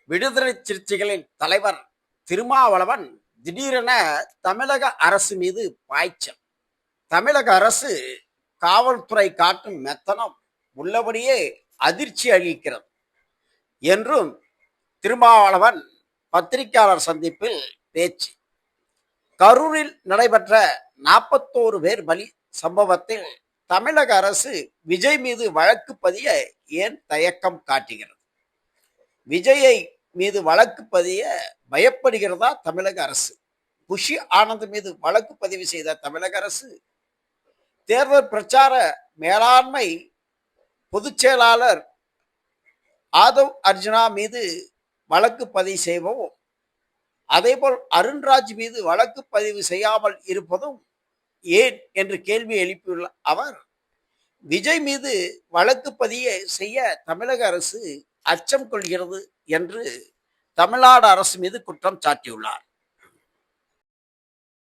விடுதலை சிறுத்தைகளின் தலைவர் திருமாவளவன் திடீரென தமிழக அரசு மீது பாய்ச்சல். தமிழக அரசு காவல்துறை காட்டும் மெத்தனம் உள்ளபடியே அதிர்ச்சி அளிக்கிறது என்றும் திருமாவளவன் பத்திரிகையாளர் சந்திப்பில் பேச்சு. கரூரில் நடைபெற்ற 41 பேர் பலி சம்பவத்தில் தமிழக அரசு விஜய் மீது வழக்கு பதிய ஏன் தயக்கம் காட்டுகிறது? விஜயை மீது வழக்கு பதிய பயப்படுகிறதா தமிழக அரசு? குஷி ஆனந்த் மீது வழக்கு பதிவு செய்த தமிழக அரசு தேர்தல் பிரச்சார மேலாண்மை பொதுச் செயலாளர் ஆதவ் அர்ஜுனா மீது வழக்கு பதிவு செய்வோம், அதேபோல் அருண்ராஜ் மீது வழக்கு பதிவு செய்யாமல் இருப்பதும் ஏன் என்று கேள்வி எழுப்பியுள்ள அவர், விஜய் மீது வழக்கு பதிவு செய்ய தமிழக அரசு அச்சம் கொள்கிறது என்று தமிழ்நாடு அரசு மீது குற்றம் சாட்டியுள்ளார்.